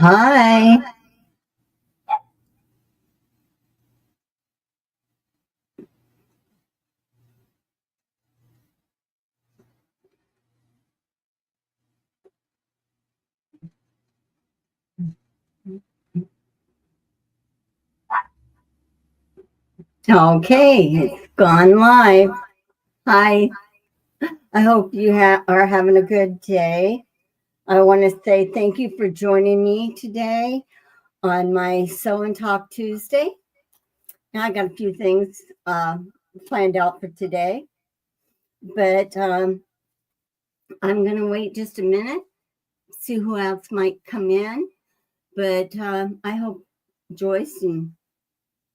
Hi. Okay, it's gone live. Hi. I hope you are having a good day. I want to say thank you for joining me today on my Sew and Talk Tuesday. Now, I got a few things planned out for today, but I'm going to wait just a minute, see who else might come in. But I hope Joyce and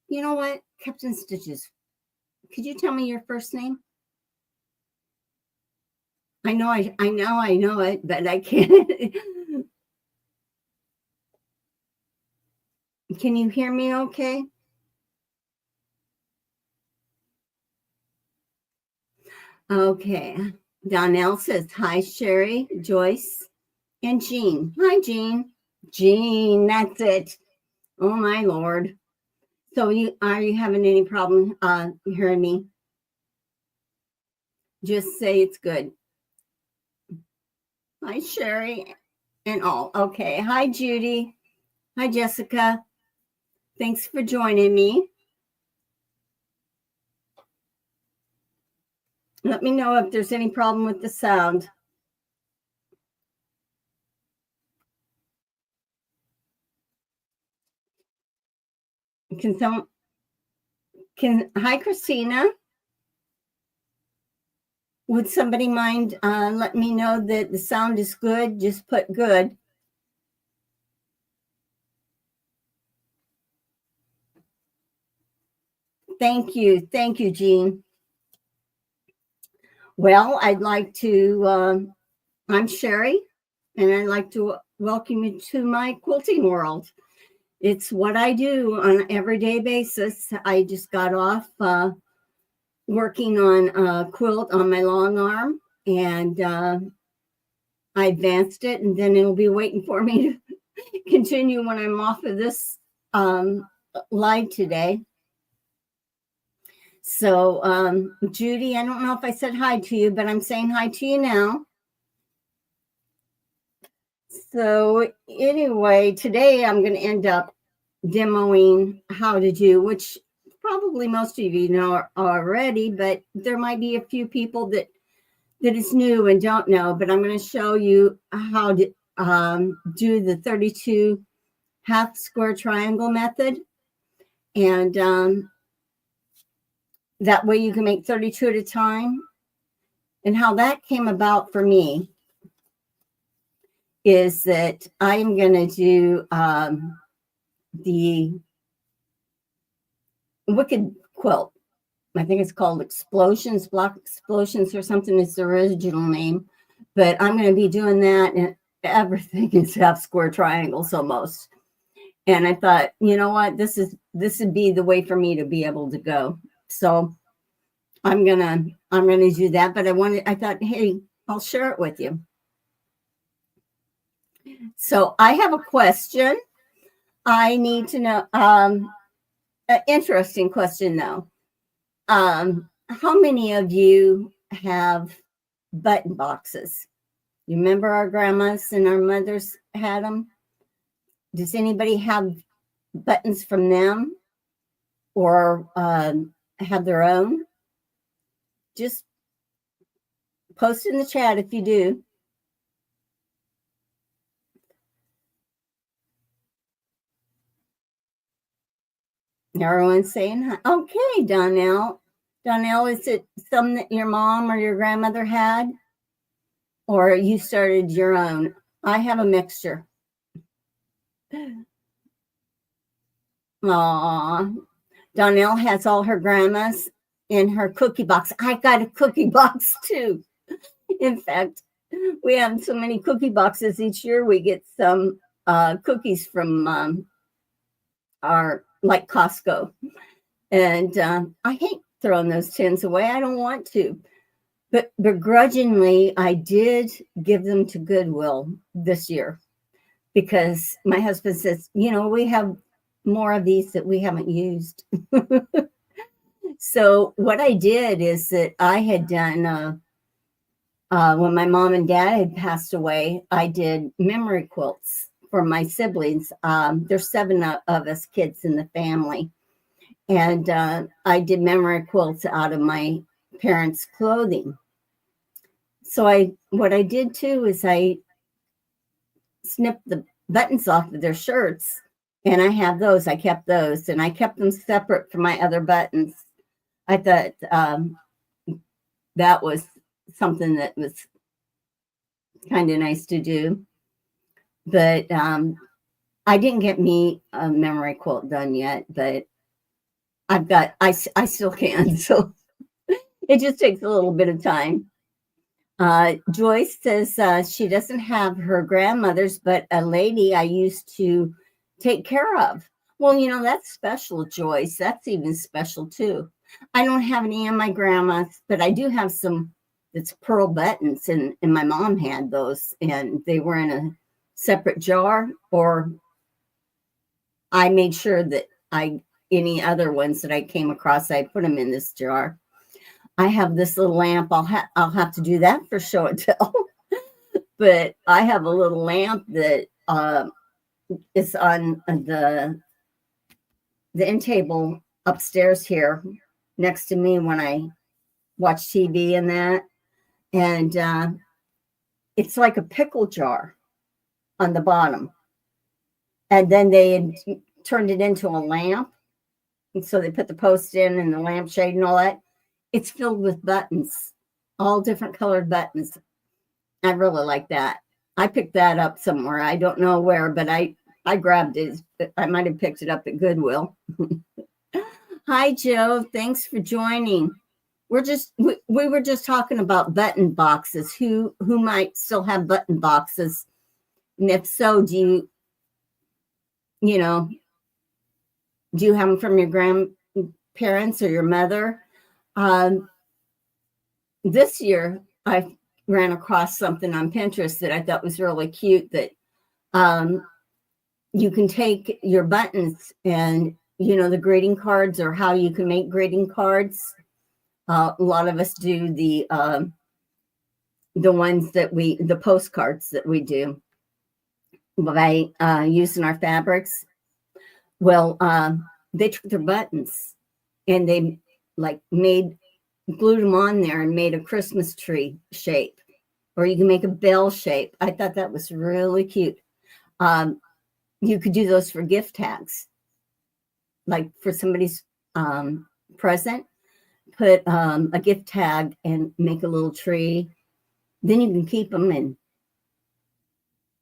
you know what, Captain Stitches, could you tell me your first name? I know it, but I can't. Can you hear me okay? Okay. Donnell says, hi, Sherry, Joyce, and Jean. Hi, Jean. Jean, that's it. Oh, my Lord. So are you having any problem hearing me? Just say it's good. Hi, Sherry, and all. Okay. Hi, Judy. Hi, Jessica. Thanks for joining me. Let me know if there's any problem with the sound. Hi, Christina. Would somebody mind let me know that the sound is good? Just put good. Thank you. Thank you, Jean. Well, I'd like to, I'm Sherry, and I'd like to welcome you to my quilting world. It's what I do on an everyday basis. I just got off working on a quilt on my long arm, and I advanced it, and then it'll be waiting for me to continue when I'm off of this live today. So, Judy, I don't know if I said hi to you, but I'm saying hi to you now. So, anyway, today I'm going to end up demoing how to do, which probably most of you know already, but there might be a few people that is new and don't know. But I'm going to show you how to do the 32 half square triangle method, and that way you can make 32 at a time. And how that came about for me is that I'm going to do the Wicked quilt. I think it's called Explosions, Block Explosions or something is the original name. But I'm going to be doing that, and everything is half square triangles almost. And I thought, you know what, this would be the way for me to be able to go. So I'm gonna do that. But I thought, hey, I'll share it with you. So I have a question. I need to know, an interesting question though. How many of you have button boxes? You remember our grandmas and our mothers had them? Does anybody have buttons from them or have their own? Just post in the chat if you do. Everyone's saying hi. Okay, Donnell. Donnell, is it some that your mom or your grandmother had? Or you started your own? I have a mixture. Aw. Donnell has all her grandmas in her cookie box. I got a cookie box too. In fact, we have so many cookie boxes each year. We get some cookies from our like Costco, and I hate throwing those tins away. I don't want to, but begrudgingly, I did give them to Goodwill this year because my husband says, we have more of these that we haven't used. So what I did is that I had done, when my mom and dad had passed away, I did memory quilts for my siblings. There's 7 of us kids in the family. And I did memory quilts out of my parents' clothing. So what I did too is I snipped the buttons off of their shirts, and I have those. I kept those, and I kept them separate from my other buttons. I thought that was something that was kind of nice to do. But I didn't get me a memory quilt done yet, but I still can. So it just takes a little bit of time. Joyce says she doesn't have her grandmother's, but a lady I used to take care of. Well, that's special, Joyce. That's even special too. I don't have any of my grandma's, but I do have some that's pearl buttons, and my mom had those, and they were in a separate jar, or I made sure that any other ones that I came across, I put them in this jar. I have this little lamp. I'll have to do that for show and tell. But I have a little lamp that is on the end table upstairs here next to me when I watch TV and that. And it's like a pickle jar on the bottom. And then they had turned it into a lamp. And so they put the post in and the lampshade and all that. It's filled with buttons, all different colored buttons. I really like that. I picked that up somewhere. I don't know where, but I grabbed it. I might have picked it up at Goodwill. Hi, Joe. Thanks for joining. We were just talking about button boxes. Who might still have button boxes? And if so, do you have them from your grandparents or your mother? This year, I ran across something on Pinterest that I thought was really cute, that you can take your buttons and, the greeting cards, or how you can make greeting cards. A lot of us do the ones that the postcards that we do by using our fabrics. Well, they took their buttons and they glued them on there and made a Christmas tree shape, or you can make a bell shape. I thought that was really cute. You could do those for gift tags, like for somebody's present, put a gift tag and make a little tree. Then you can keep them and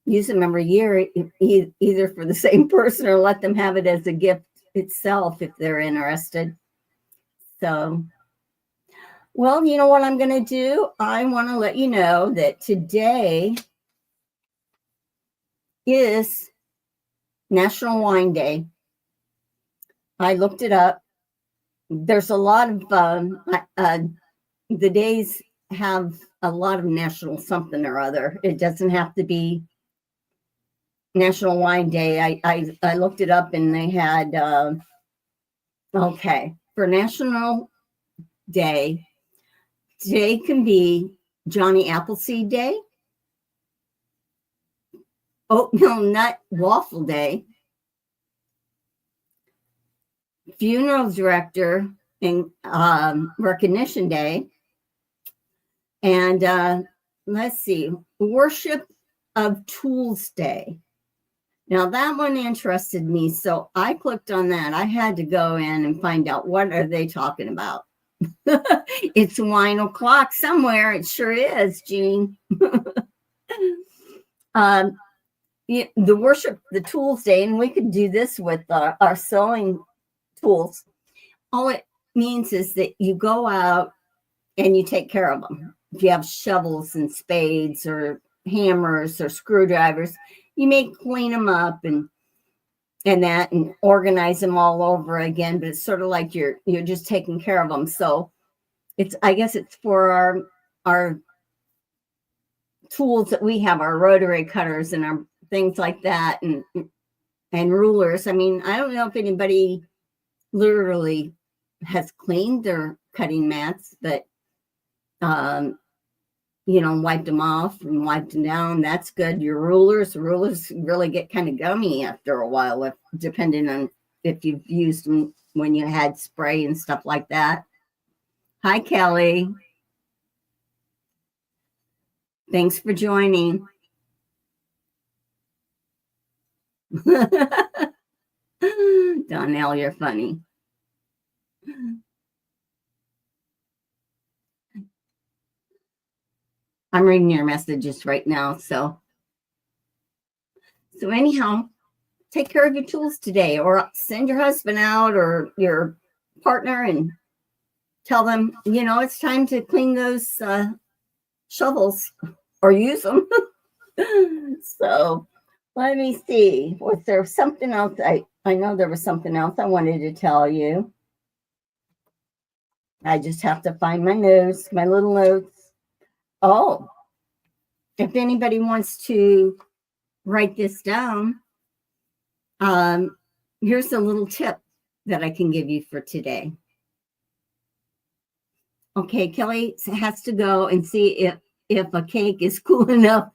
use them every year, either for the same person or let them have it as a gift itself if they're interested. So, well, you know what I'm going to do? I want to let you know that today is National Wine Day. I looked it up. There's a lot of, the days have a lot of national something or other. It doesn't have to be National Wine Day. I looked it up and they had, for National Day, today can be Johnny Appleseed Day, Oatmeal Nut Waffle Day, Funeral Director and Recognition Day, and let's see, Worship of Tools Day. Now that one interested me, so I clicked on that. I had to go in and find out what are they talking about. It's wine o'clock somewhere. It sure is, Jean. The Worship the Tools Day, and we could do this with our sewing tools. All it means is that you go out and you take care of them. If you have shovels and spades or hammers or screwdrivers, you may clean them up and organize them all over again. But it's sort of like you're just taking care of them. So I guess it's for our tools that we have, our rotary cutters and our things like that, and rulers. I mean, I don't know if anybody literally has cleaned their cutting mats, but wiped them off and wiped them down. That's good. Your rulers really get kind of gummy after a while, depending on if you've used them when you had spray and stuff like that. Hi, Kelly. Thanks for joining. Donnell, you're funny. I'm reading your messages right now. So anyhow, take care of your tools today, or send your husband out or your partner and tell them, it's time to clean those shovels or use them. So let me see. Was there something else? I know there was something else I wanted to tell you. I just have to find my notes, my little notes. Oh, if anybody wants to write this down, here's a little tip that I can give you for today. Okay, Kelly has to go and see if a cake is cool enough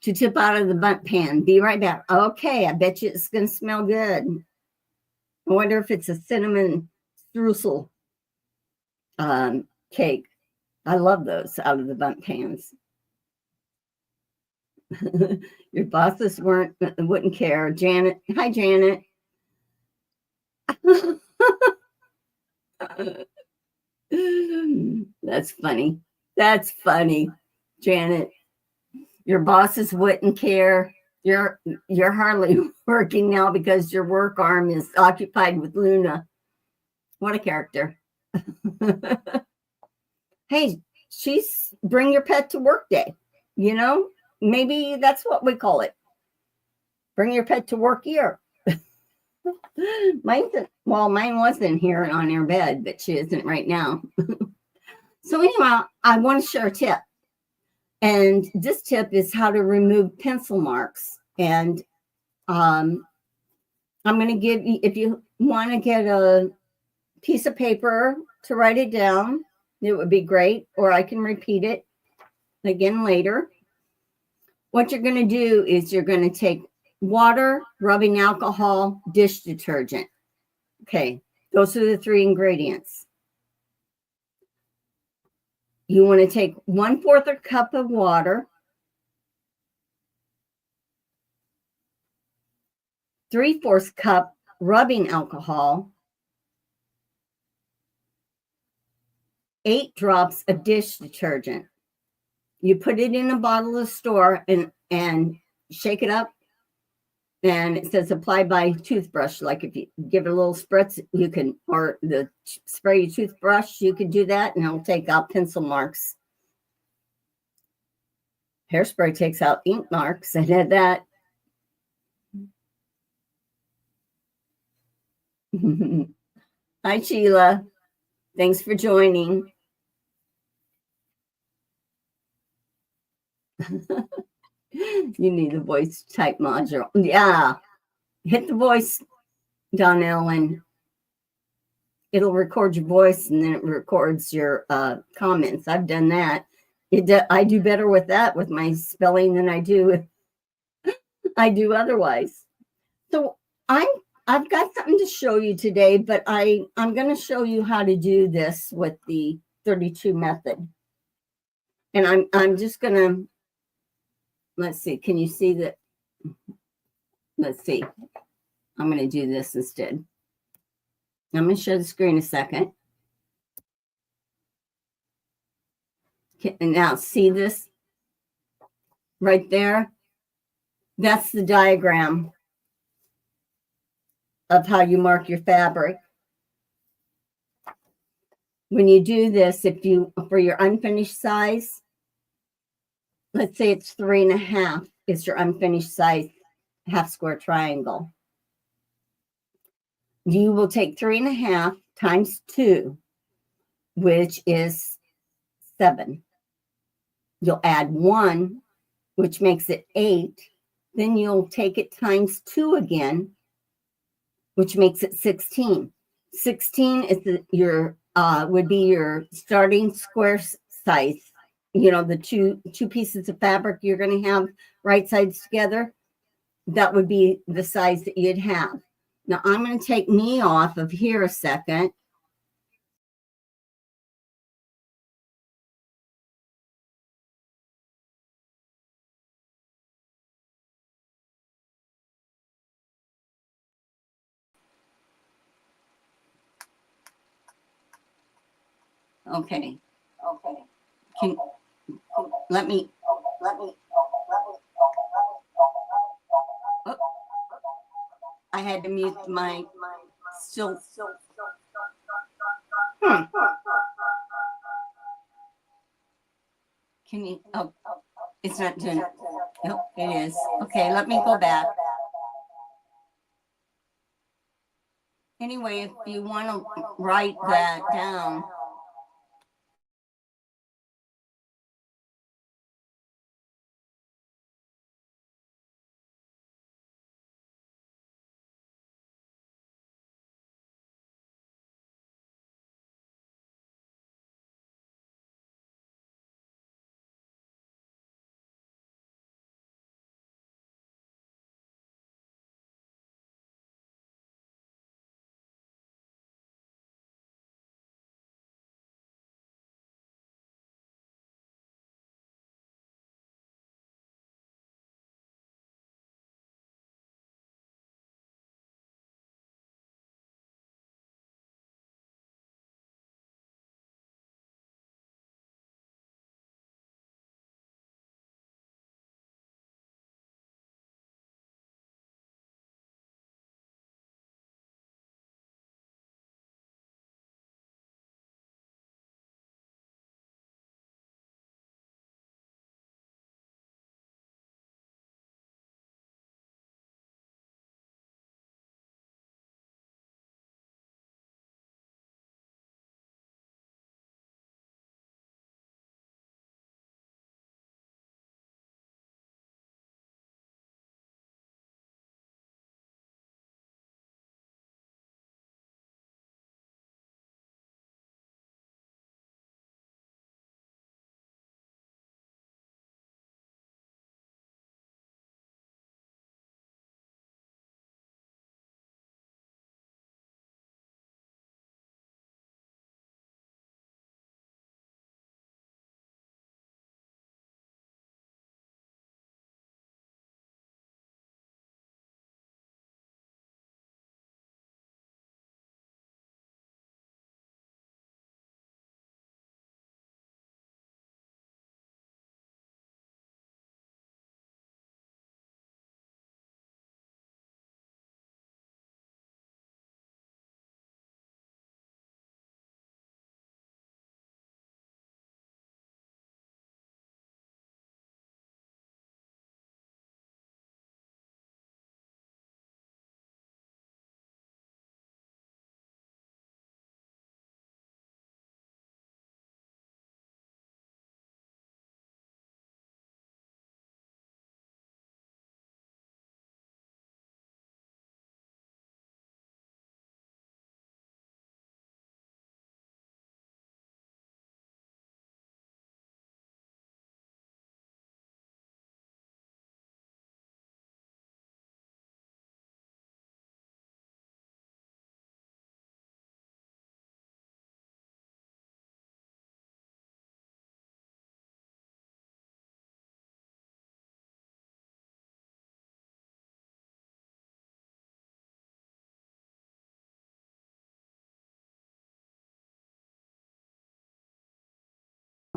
to tip out of the bundt pan. Be right back. Okay, I bet you it's going to smell good. I wonder if it's a cinnamon streusel cake. I love those out of the bundt pans. Your bosses wouldn't care. Janet. Hi, Janet. That's funny. That's funny, Janet. Your bosses wouldn't care. You're hardly working now because your work arm is occupied with Luna. What a character. Hey, she's bring your pet to work day. Maybe that's what we call it. Bring your pet to work year. Mine wasn't here on her bed, but she isn't right now. So anyhow, I want to share a tip. And this tip is how to remove pencil marks. And I'm going to give you, if you want to get a piece of paper to write it down, it would be great. Or I can repeat it again later. What you're going to do is you're going to take water, rubbing alcohol, dish detergent. Okay, those are the 3 ingredients. You want to take 1/4 a cup of water, 3/4 cup rubbing alcohol, 8 drops of dish detergent. You put it in a bottle of store and shake it up. And it says apply by toothbrush. Like if you give it a little spritz, you can, or the spray toothbrush, you can do that and it'll take out pencil marks. Hairspray takes out ink marks. I did that. Hi, Sheila. Thanks for joining. You need the voice type module. Yeah. Hit the voice, Donnell, and it'll record your voice and then it records your comments. I've done that. I do better with that with my spelling than I do otherwise. So I've got something to show you today, but I'm going to show you how to do this with the 32 method. And I'm just going to, let's see, can you see that? Let's see. I'm going to do this instead. I'm going to show the screen a second. Okay, and now see this right there? That's the diagram of how you mark your fabric. When you do this, for your unfinished size, let's say it's 3.5 is your unfinished size half square triangle. You will take 3.5 times 2, which is 7. You'll add 1, which makes it 8, Then you'll take it times 2 again, which makes it 16. 16 is your would be your starting square size. You know, the two pieces of fabric you're going to have right sides together. That would be the size that you'd have. Now I'm going to take me off of here a second. Okay. Can, let me. Oh, I had to mute my still. Hmm. Can you? Oh, it's not doing. Nope, it is. Okay, let me go back. Anyway, if you want to write that down.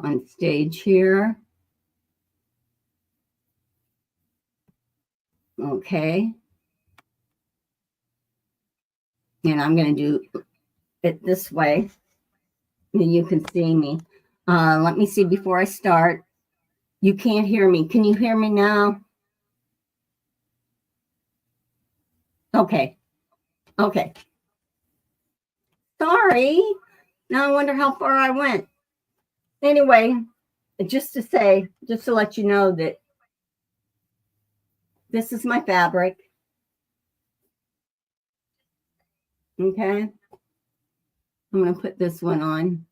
On stage here. Okay. And I'm going to do it this way. And you can see me. Let me see before I start. You can't hear me. Can you hear me now? Okay. Okay. Sorry. Now I wonder how far I went. Anyway, just to let you know that This is my fabric. Okay. I'm going to put this one on.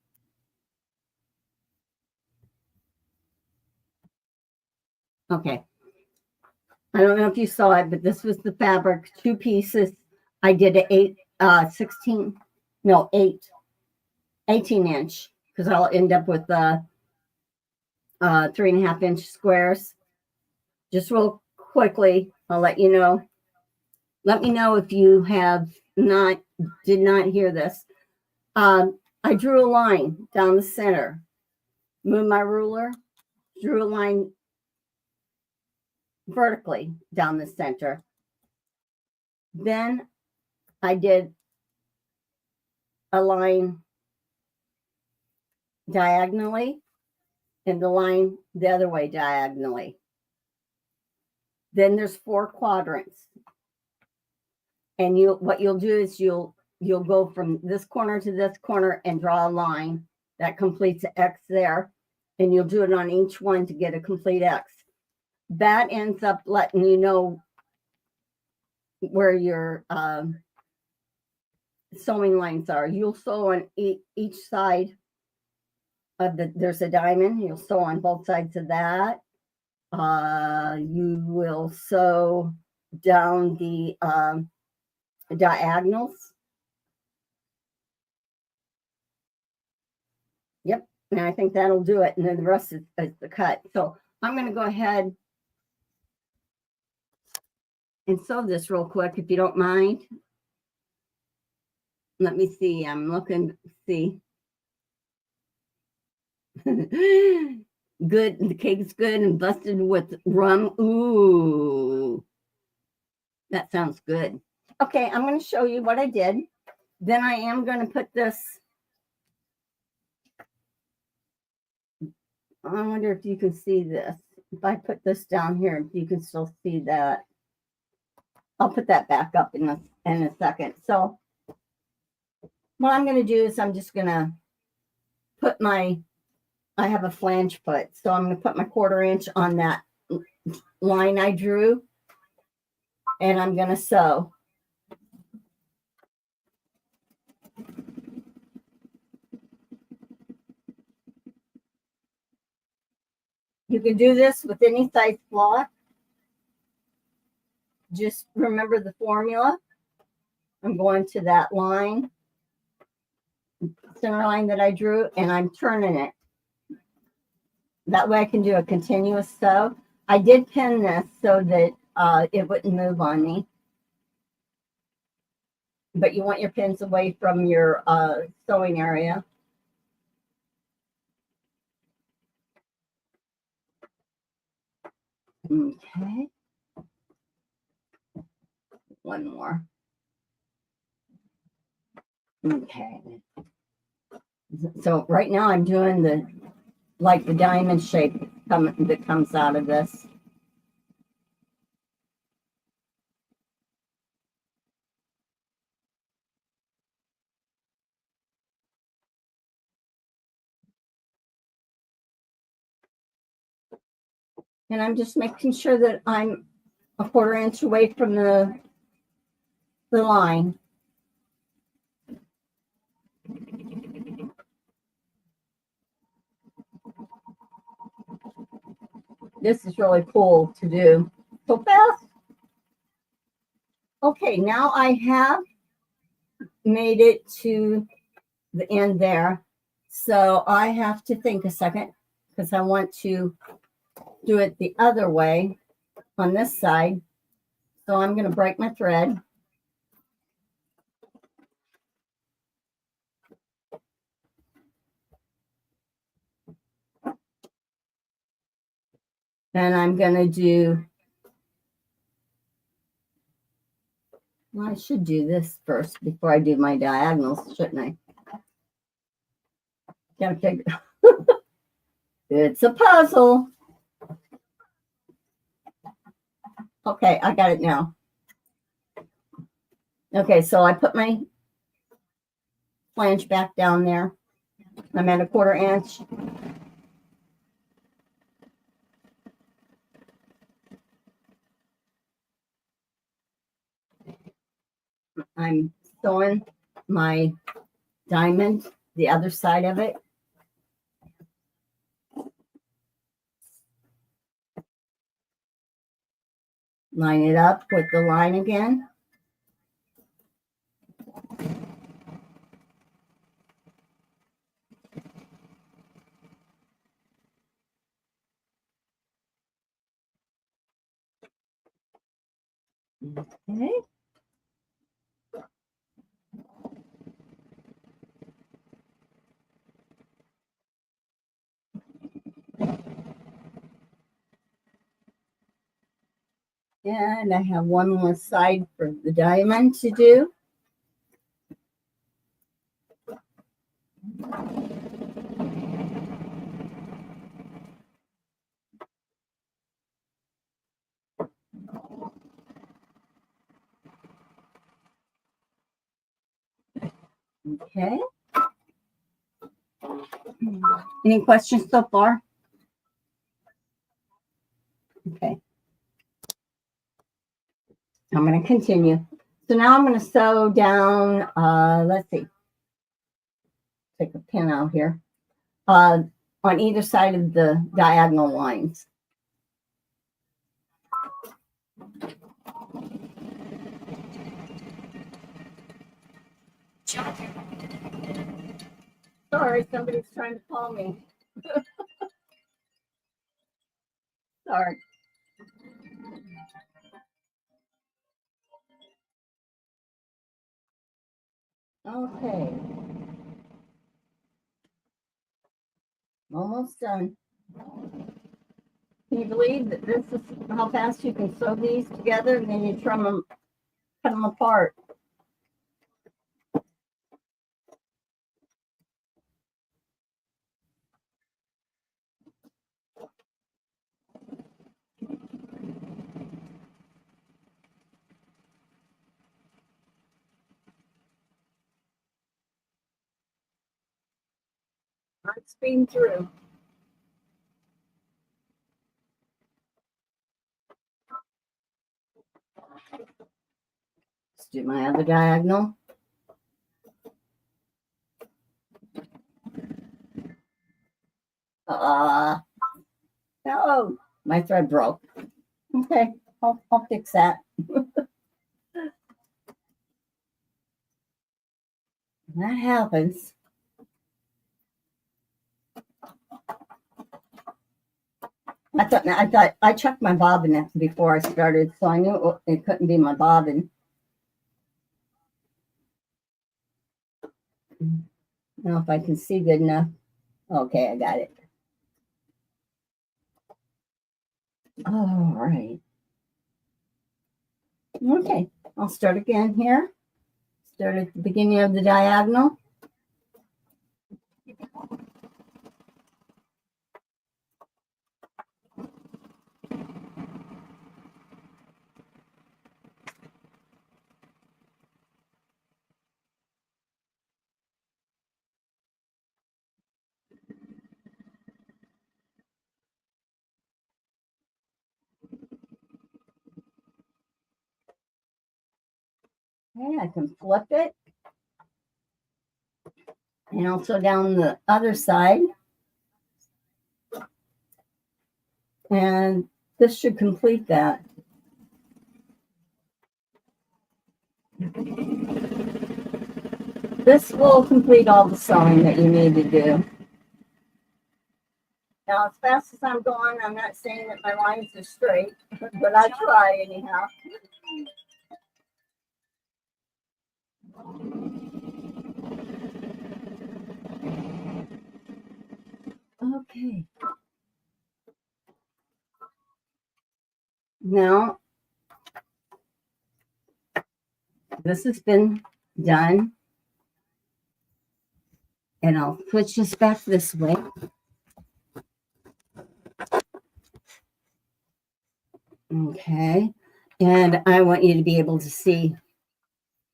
Okay. I don't know if you saw it, but this was the fabric, 2 pieces. I did an 18 inch, because I'll end up with 3.5-inch squares. Just real quickly, I'll let you know. Let me know if you did not hear this. I drew a line down the center, moved my ruler, drew a line vertically down the center. Then I did a line diagonally and the line the other way diagonally. Then there's 4 quadrants. And what you'll do is you'll go from this corner to this corner and draw a line that completes an X there. And you'll do it on each one to get a complete X. That ends up letting you know where your sewing lines are. You'll sew on each side of there's a diamond. You'll sew on both sides of that. You will sew down the diagonals. Yep. And I think that'll do it. And then the rest is the cut. So I'm going to go ahead and sew this real quick, if you don't mind. Let me see. I'm looking, see. Good. The cake's good and busted with rum. Ooh. That sounds good. Okay, I'm going to show you what I did. Then I am going to put this. I wonder if you can see this. If I put this down here, if you can still see that. I'll put that back up in a second. So what I'm going to do is I'm just going to put I have a flange foot. So I'm going to put my 1/4 inch on that line I drew. And I'm going to sew. You can do this with any size block. Just remember the formula. I'm going to that line, center line that I drew, and I'm turning it. That way I can do a continuous sew. I did pin this so that it wouldn't move on me. But you want your pins away from your sewing area. Okay. One more. Okay. So right now I'm doing the diamond shape that comes out of this. And I'm just making sure that I'm a 1/4 inch away from the line. This is really cool to do so fast. Okay, now I have made it to the end there. So I have to think a second because I want to do it the other way on this side. So I'm going to break my thread. And I'm going to do, well, I should do this first before I do my diagonals, shouldn't I? Gotta figure. It's a puzzle. Okay, I got it now. Okay, so I put my flange back down there. I'm at a 1/4 inch. I'm sewing my diamond, the other side of it. Line it up with the line again. Okay. And I have one more side for the diamond to do. Okay. Any questions so far? Okay. I'm going to continue. So now I'm going to sew down, let's see, take a pin out here, on either side of the diagonal lines. Sorry, somebody's trying to call me. Sorry. Okay. Almost done. Can you believe that this is how fast you can sew these together and then you trim them, cut them apart? I'm speeding through. Let's do my other diagonal. No, my thread broke. Okay, I'll fix that. That happens. I thought I checked my bobbin before I started, so I knew it couldn't be my bobbin. Now, if I can see good enough. Okay, I got it. All right. Okay, I'll start again here. Start at the beginning of the diagonal. Okay, I can flip it. And also down the other side. And this should complete that. This will complete all the sewing that you need to do. Now, as fast as I'm going, I'm not saying that my lines are straight, but I try anyhow. Okay. Now, this has been done. And I'll switch this back this way. Okay. And I want you to be able to see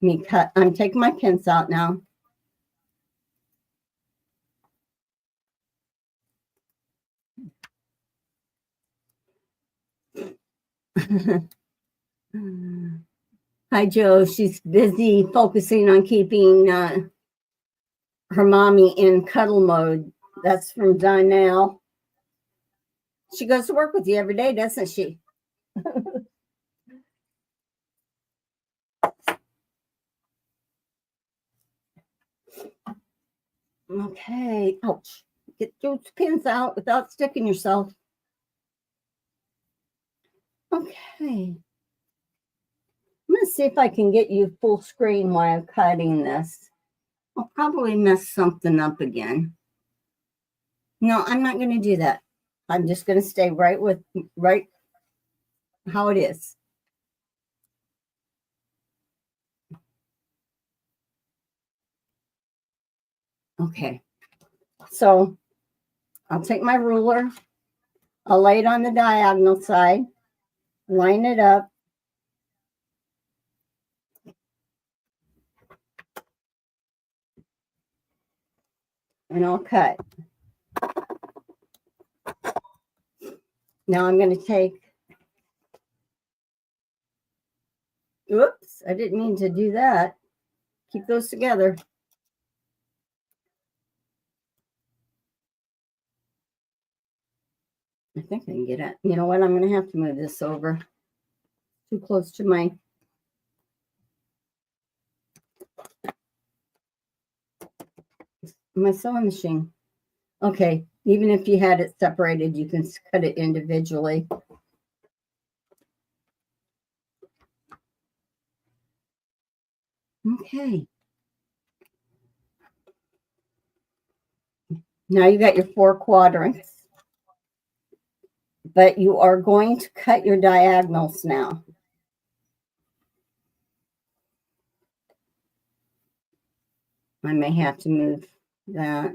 me cut. I'm taking my pins out now. Hi, Joe. She's busy focusing on keeping her mommy in cuddle mode. That's from Donnell. She goes to work with you every day, doesn't she? Okay. Ouch. Get those pins out without sticking yourself. Okay. I'm going to see if I can get you full screen while I'm cutting this. I'll probably mess something up again. No, I'm not going to do that. I'm just going to stay right how it is. Okay. So I'll take my ruler. I'll lay it on the diagonal side, line it up. And I'll cut. Now I'm going to take, oops, I didn't mean to do that. Keep those together. I think I can get it. You know what? I'm going to have to move this over. Too close to my sewing machine. Okay, even if you had it separated, you can cut it individually. Okay. Now you got your 4 quadrants, but you are going to cut your diagonals now. I may have to move that.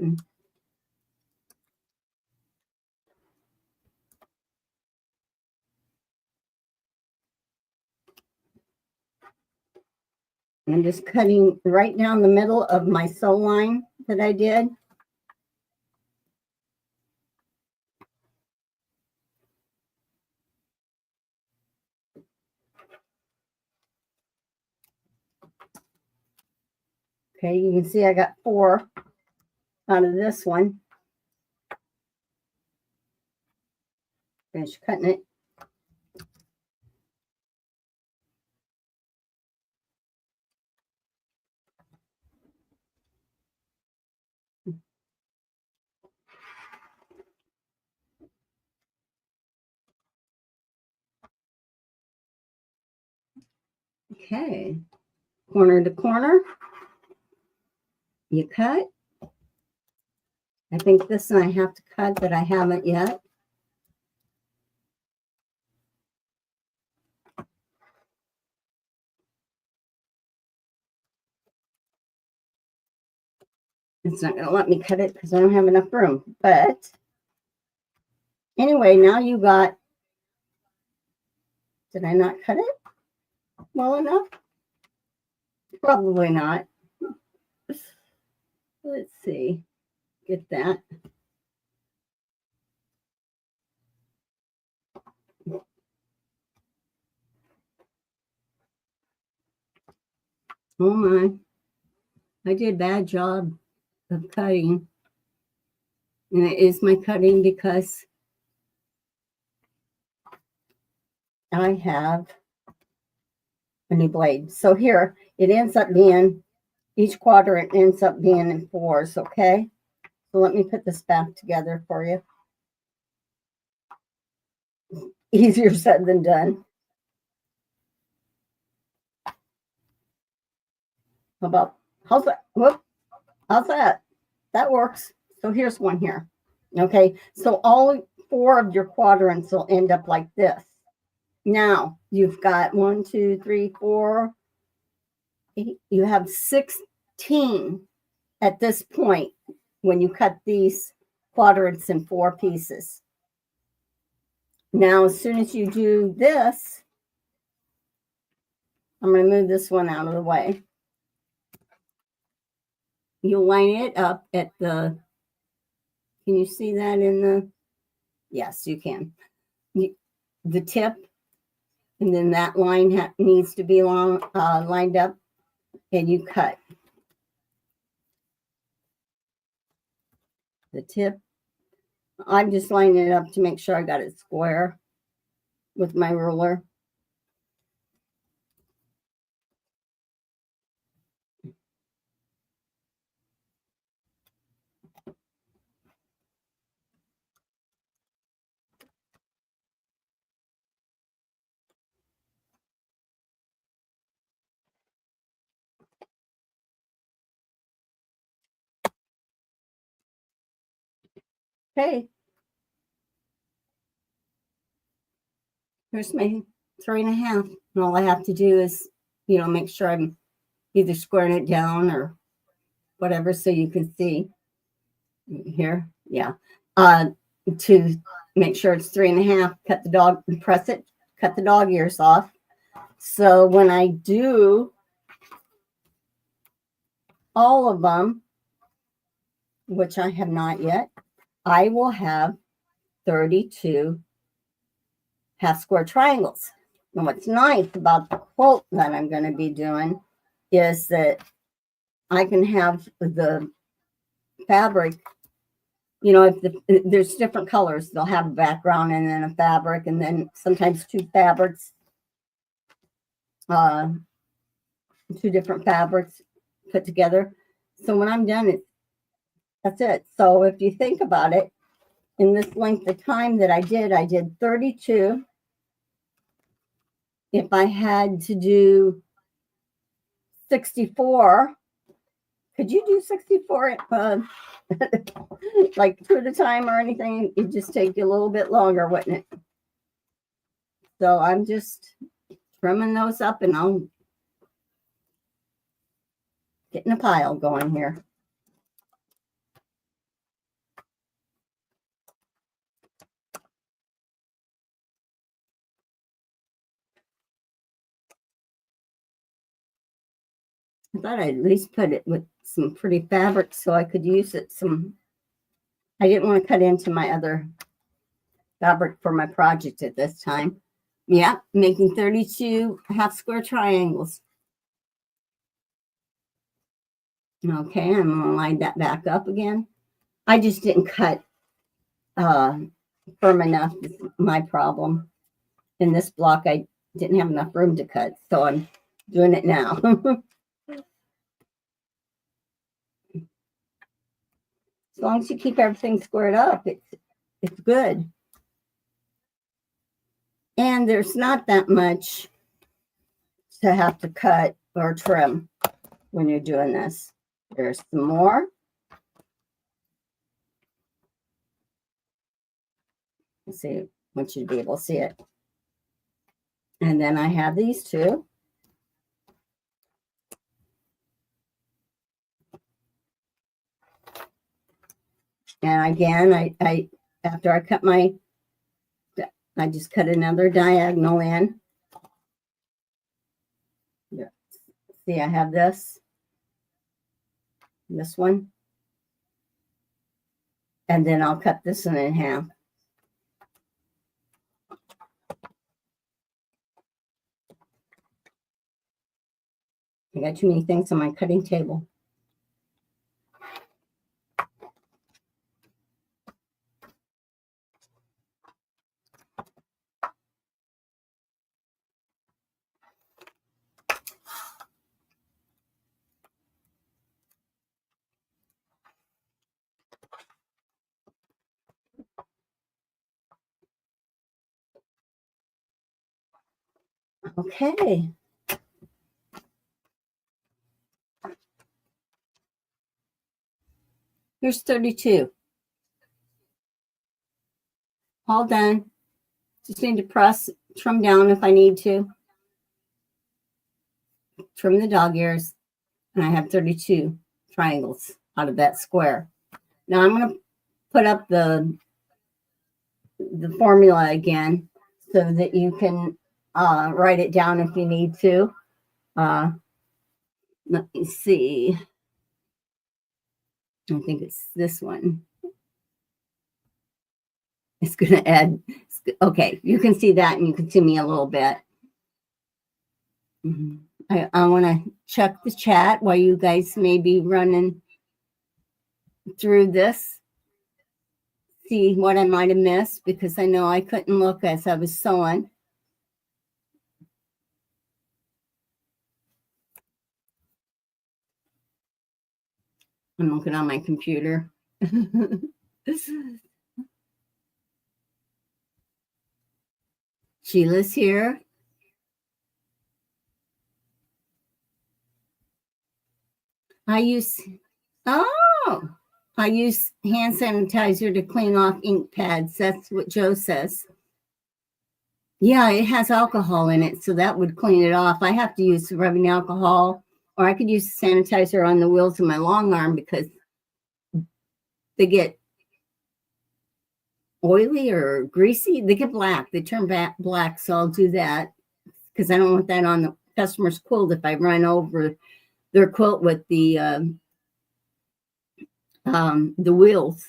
I'm just cutting right down the middle of my sew line that I did. Okay, you can see I got 4 out of this one. Finish cutting it. Okay, corner to corner. You cut. I think this one I have to cut that I haven't yet. It's not going to let me cut it because I don't have enough room. But anyway, now you got, did I not cut it well enough? Probably not. Let's see. Get that. Oh my. I did a bad job of cutting. And it is my cutting because I have a new blade. So here, it ends up being, each quadrant ends up being in 4s, okay? So let me put this back together for you. Easier said than done. How about, how's that? Whoop, how's that? That works. So here's one here. Okay, so all 4 of your quadrants will end up like this. Now you've got 1, 2, 3, 4, 8. You have 16 at this point when you cut these quadrants in 4 pieces. Now, as soon as you do this, I'm going to move this one out of the way. You'll line it up at the, can you see that in the, yes, you can. The tip And then that line needs to be lined up, and you cut the tip. I'm just lining it up to make sure I got it square with my ruler. Okay, here's my 3.5. And all I have to do is, make sure I'm either squaring it down or whatever so you can see here. Yeah. To make sure it's 3.5, cut the dog ears off. So when I do all of them, which I have not yet, I will have 32 half square triangles. And what's nice about the quilt that I'm going to be doing is that I can have the fabric, if there's different colors, they'll have a background and then a fabric, and then sometimes two different fabrics put together. So when I'm done, that's it. So if you think about it, in this length of time that I did 32. If I had to do 64, could you do 64 like 2 at a time or anything? It'd just take you a little bit longer, wouldn't it? So I'm just trimming those up, and I'll getting a pile going here. I thought I'd at least put it with some pretty fabric so I could use it I didn't want to cut into my other fabric for my project at this time. Yeah, making 32 half square triangles. Okay, I'm going to line that back up again. I just didn't cut firm enough. Is my problem. In this block, I didn't have enough room to cut, so I'm doing it now. As long as you keep everything squared up, it's good. And there's not that much to have to cut or trim when you're doing this. There's some more. Let's see, I want you to be able to see it. And then I have these two. And again, I after I cut I just cut another diagonal in. See, I have this one, and then I'll cut this one in half. I got too many things on my cutting table. Okay. Here's 32. All done. Just need to trim down if I need to. Trim the dog ears, and I have 32 triangles out of that square. Now I'm going to put up the formula again so that you can write it down if you need to. Let me see. I think it's this one. It's going to add. Okay, you can see that, and you can see me a little bit. I want to check the chat while you guys may be running through this, see what I might have missed, because I know I couldn't look as I was sewing. I'm looking on my computer. Sheila's here. I use hand sanitizer to clean off ink pads. That's what Joe says. Yeah, it has alcohol in it, so that would clean it off. I have to use rubbing alcohol, or I could use sanitizer on the wheels of my long arm because they get oily or greasy. They get black. They turn black, so I'll do that because I don't want that on the customer's quilt if I run over their quilt with the wheels.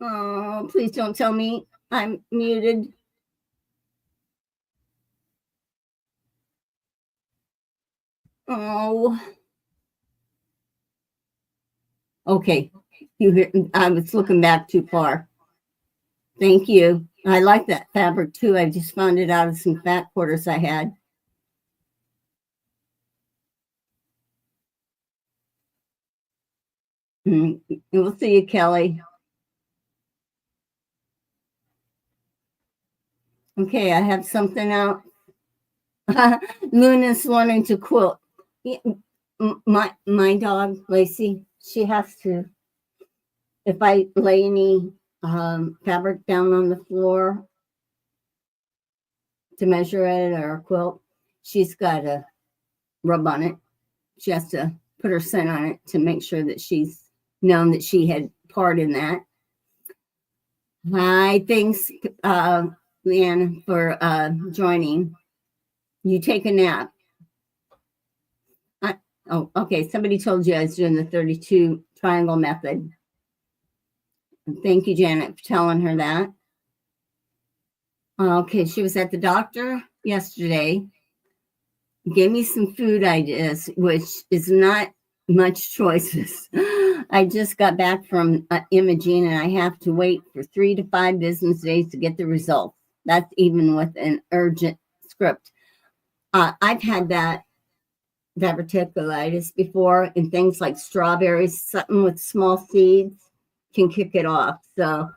Oh, please don't tell me I'm muted. Oh. Okay. I was looking back too far. Thank you. I like that fabric too. I just found it out of some fat quarters I had. We'll see you, Kelly. Okay, I have something out. Luna's learning to quilt. My dog, Lacey, she has to, if I lay any fabric down on the floor to measure it or a quilt, she's got to rub on it. She has to put her scent on it to make sure that she's known that she had part in that. Hi, thanks, Leanne, for joining. You take a nap. Oh, okay. Somebody told you I was doing the 32 triangle method. Thank you, Janet, for telling her that. Okay, she was at the doctor yesterday. Gave me some food ideas, which is not much choices. I just got back from imaging and I have to wait for 3 to 5 business days to get the results. That's even with an urgent script. I've had that diverticulitis before, and things like strawberries, something with small seeds can kick it off. So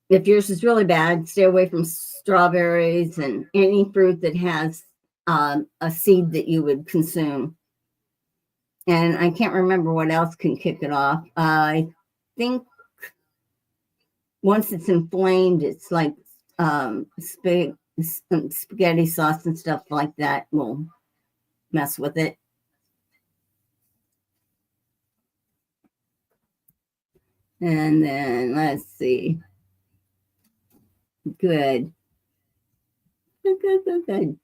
if yours is really bad, stay away from strawberries and any fruit that has a seed that you would consume. And I can't remember what else can kick it off. I think once it's inflamed, it's like spaghetti sauce and stuff like that will mess with it. And then let's see. Good. Good.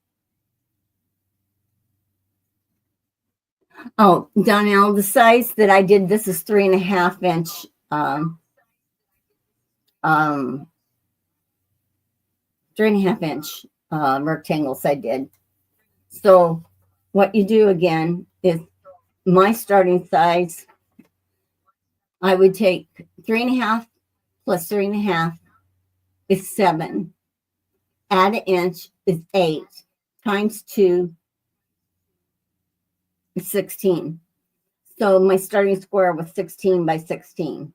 Oh, Donnell, the size that I did, this is 3.5 inch 3.5 inch rectangles I did. So what you do again is my starting size, I would take 3.5 plus 3.5 is 7. Add an inch is 8 times 2 is 16. So my starting square was 16 by 16.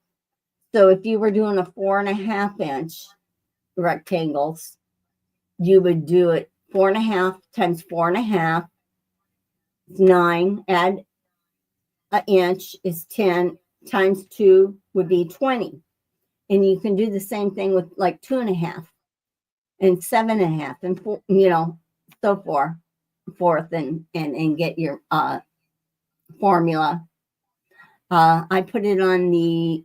So if you were doing a 4.5 inch rectangles, you would do it 4.5 times 4.5 is 9. Add an inch is 10 times 2 would be 20. And you can do the same thing with like 2.5 and 7.5 and 4, so forth and get your formula. I put it on the,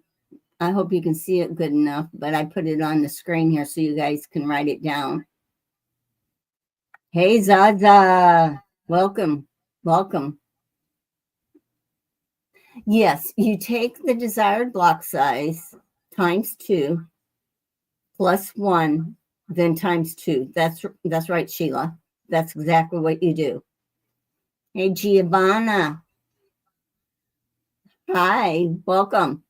I hope you can see it good enough, but I put it on the screen here so you guys can write it down. Hey, Zaza, welcome. Yes, you take the desired block size times 2 plus 1, then times 2. That's right, Sheila. That's exactly what you do. Hey, Giovanna. Hi, welcome.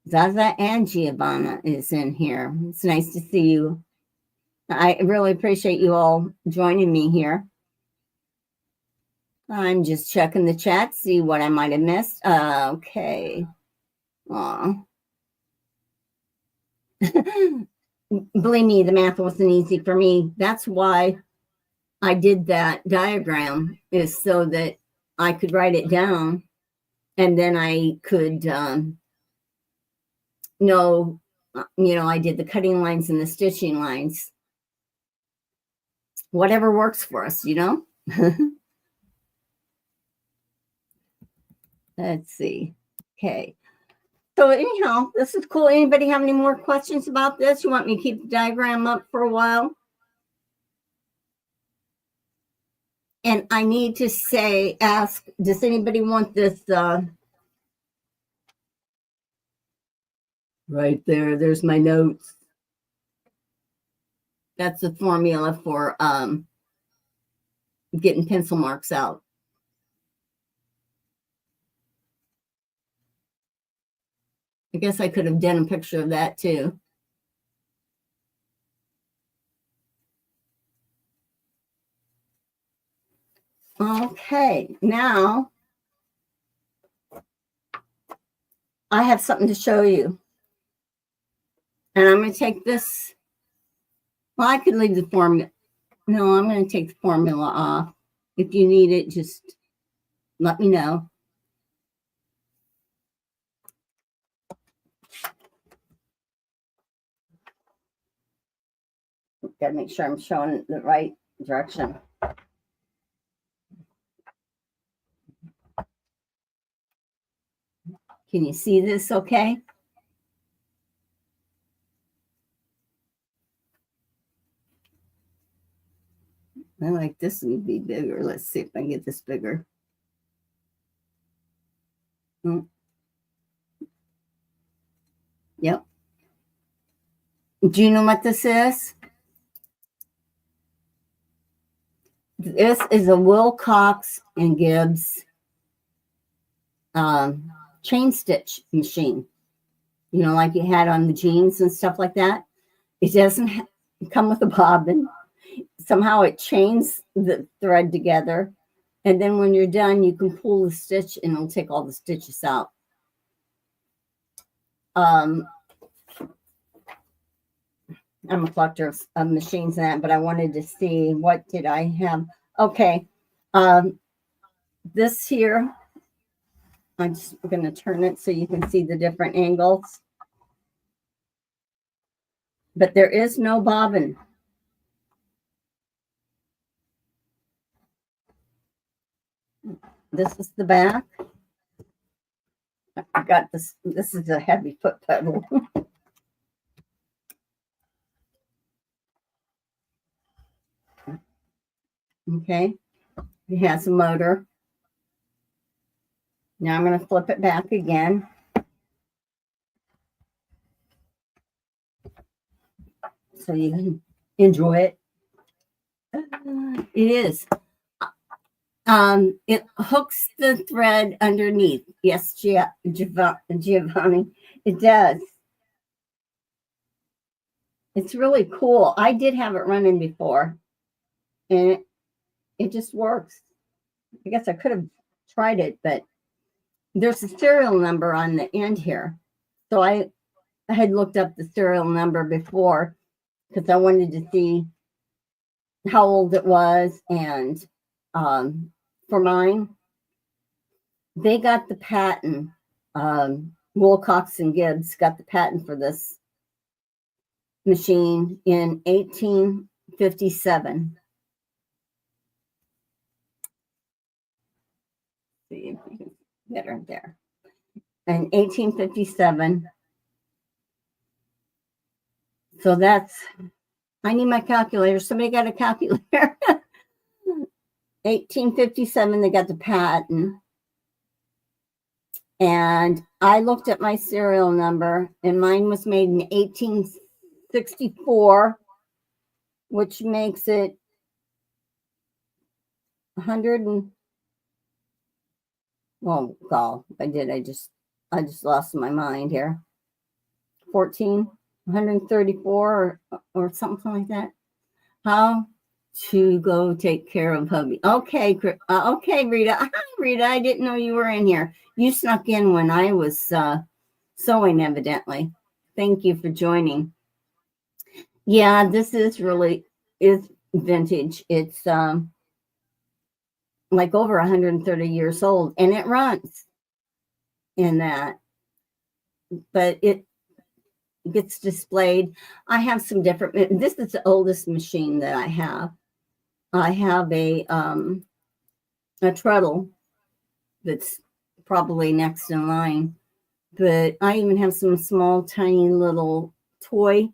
Zaza and Giovanna is in here. It's nice to see you. I really appreciate you all joining me here. I'm just checking the chat, see what I might have missed. Okay. Aw. Believe me, the math wasn't easy for me. That's why I did that diagram, is so that I could write it down and then I could know, I did the cutting lines and the stitching lines. Whatever works for us, Let's see. Okay. So anyhow, this is cool. Anybody have any more questions about this? You want me to keep the diagram up for a while? And I need to ask, does anybody want this? Right there, there's my notes. That's the formula for getting pencil marks out. I guess I could have done a picture of that too. Okay, now I have something to show you. And I'm going to take this. Well, I could leave the formula. No, I'm going to take the formula off. If you need it, just let me know. Got to make sure I'm showing the right direction. Can you see this okay? I like this to be bigger. Let's see if I can get this bigger. Yep. Do you know what this is? This is a Wilcox and Gibbs chain stitch machine. Like you had on the jeans and stuff like that. It doesn't come with a bobbin. Somehow it chains the thread together. And then when you're done, you can pull the stitch and it'll take all the stitches out. I'm a collector of machines and that, but I wanted to see, what did I have? Okay. This here, I'm just going to turn it so you can see the different angles. But there is no bobbin. This is the back. I got this. This is a heavy foot pedal. Okay. It has a motor. Now I'm going to flip it back again. So you can enjoy it. It is. It hooks the thread underneath. Yes, Giovanni, it does. It's really cool. I did have it running before, and it just works. I guess I could have tried it, but there's a serial number on the end here. So I had looked up the serial number before because I wanted to see how old it was. And for mine, they got the patent. Wilcox and Gibbs got the patent for this machine in 1857. See if you can get her there. In 1857. So that's, I need my calculator. Somebody got a calculator? 1857, they got the patent. And I looked at my serial number, and mine was made in 1864, which makes it 100 and, well, God, I just lost my mind here. 14, 134 or something like that. How to go take care of hubby. Okay, okay, Rita. Hi, Rita. I didn't know you were in here. You snuck in when I was sewing, evidently. Thank you for joining. Yeah, this is vintage. It's like over 130 years old, and it runs in that, but it gets displayed. I have some different. This is the oldest machine that I have. I have a treadle that's probably next in line, but I even have some small, tiny little toy.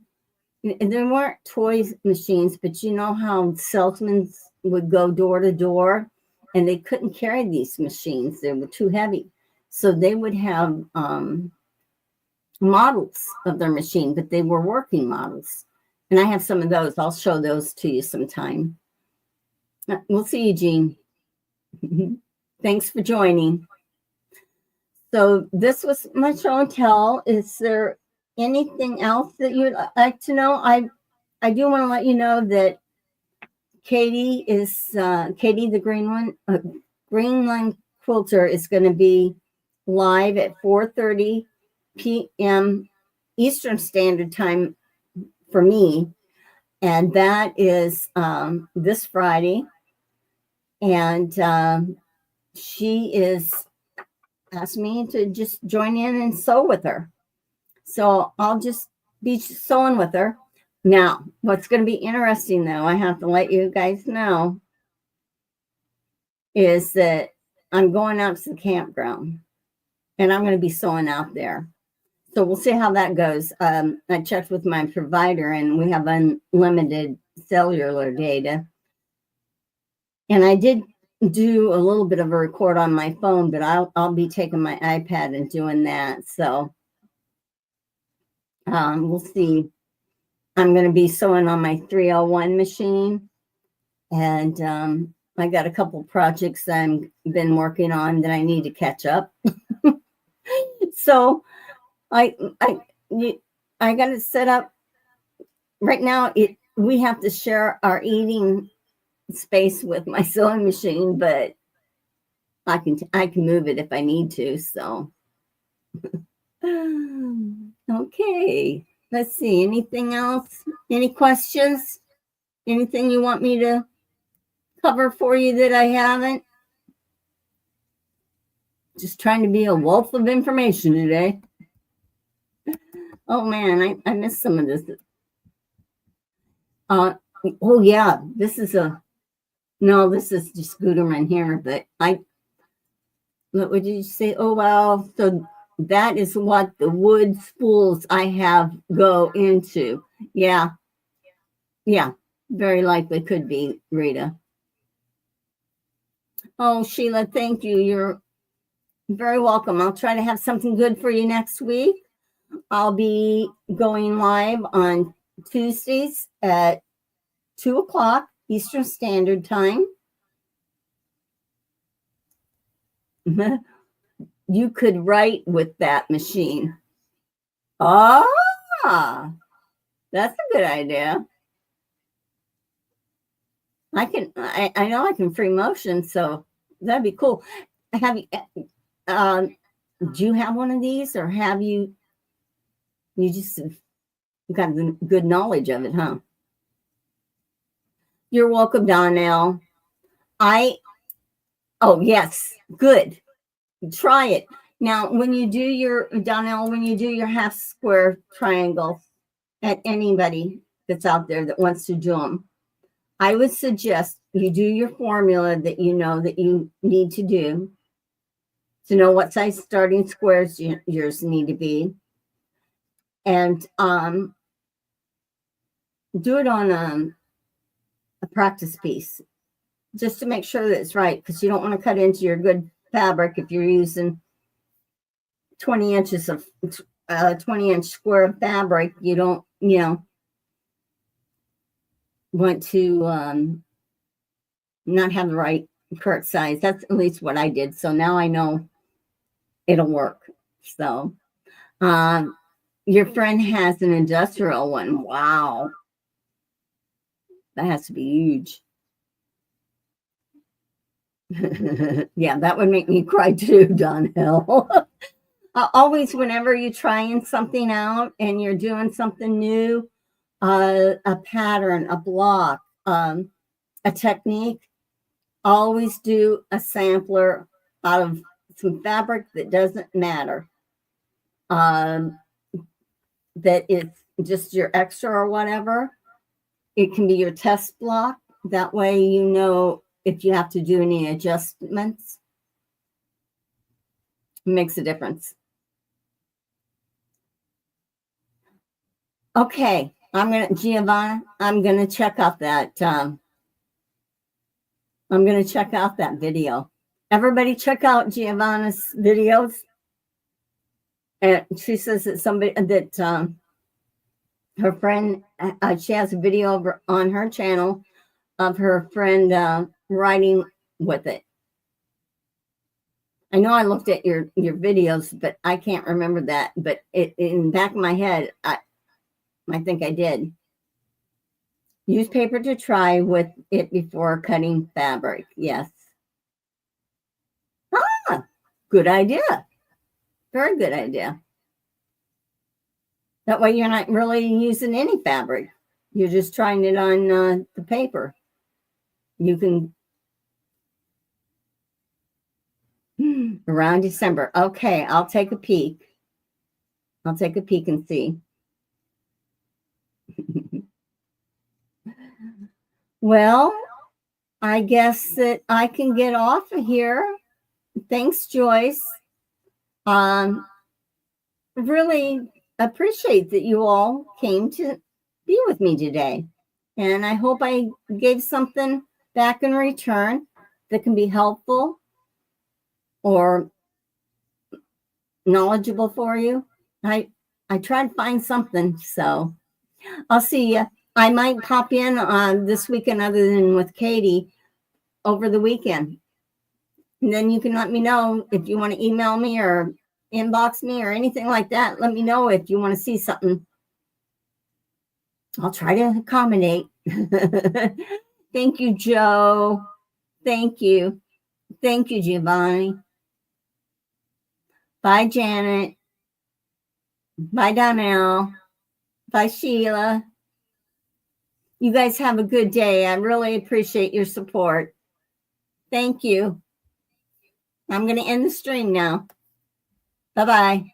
And there weren't toy machines, but you know how salesmen would go door to door, and they couldn't carry these machines; they were too heavy. So they would have models of their machine, but they were working models. And I have some of those. I'll show those to you sometime. We'll see you, Jean. Thanks for joining. So this was my show and tell. Is there anything else that you'd like to know? I do want to let you know that Katie the Green Line Quilter is going to be live at 4:30 p.m. Eastern Standard Time for me, and that is this Friday. And she is asked me to just join in and sew with her. So I'll just be sewing with her. Now, what's going to be interesting, though, I have to let you guys know, is that I'm going out to the campground, and I'm going to be sewing out there. So we'll see how that goes. I checked with my provider, and we have unlimited cellular data. And I did do a little bit of a record on my phone, but I'll be taking my iPad and doing that. So we'll see. I'm going to be sewing on my 301 machine, and I got a couple projects that I've been working on that I need to catch up. So I got it set up right now. We have to share our eating space with my sewing machine, but I can move it if I need to. So okay, let's see. Anything else? Any questions? Anything you want me to cover for you that I haven't? Just trying to be a wealth of information today. Oh man, I missed some of this. Oh yeah, this is just Guterman here, but what would you say? Oh wow, so that is what the wood spools I have go into. Yeah, very likely could be, Rita. Oh, Sheila, thank you. You're very welcome. I'll try to have something good for you next week. I'll be going live on Tuesdays at 2:00 Eastern Standard Time. You could write with that machine. Ah, that's a good idea. I know I can free motion, so that'd be cool. Have you, do you have one of these, or have you just got the good knowledge of it, huh? You're welcome, Donnell. Oh, yes, good. Try it. Now, when you do your half square triangle at anybody that's out there that wants to do them, I would suggest you do your formula that you know that you need to do to know what size starting squares yours need to be. And do it on a practice piece just to make sure that it's right, because you don't want to cut into your good fabric if you're using 20 inches of 20-inch square of fabric, you don't, want to not have the right correct size. That's at least what I did. So now I know it'll work. So your friend has an industrial one. Wow. That has to be huge. Yeah, that would make me cry too, Donnell. Always, whenever you're trying something out and you're doing something new, a pattern, a block, a technique, always do a sampler out of some fabric that doesn't matter. That it's just your extra or whatever. It can be your test block. That way you know if you have to do any adjustments. It makes a difference. Okay, Giovanna, I'm gonna check out that video. Everybody check out Giovanna's videos. And she says that her friend, she has a video over on her channel of her friend writing with it. I know I looked at your videos, but I can't remember that. But in the back of my head, I think I did. Use paper to try with it before cutting fabric. Yes. Ah, good idea. Very good idea. That way you're not really using any fabric. You're just trying it on the paper. You can around December. Okay, I'll take a peek. I'll take a peek and see. Well, I guess that I can get off of here. Thanks, Joyce. Really appreciate that you all came to be with me today. And I hope I gave something back in return that can be helpful or knowledgeable for you. I try to find something. So I'll see you. I might pop in on this weekend other than with Katie over the weekend. And then you can let me know if you want to email me or inbox me or anything like that. Let me know if you want to see something. I'll try to accommodate. Thank you, Joe. Thank you. Thank you, Giovanni. Bye, Janet. Bye, Donnell. Bye, Sheila. You guys have a good day. I really appreciate your support. Thank you. I'm going to end the stream now. Bye-bye.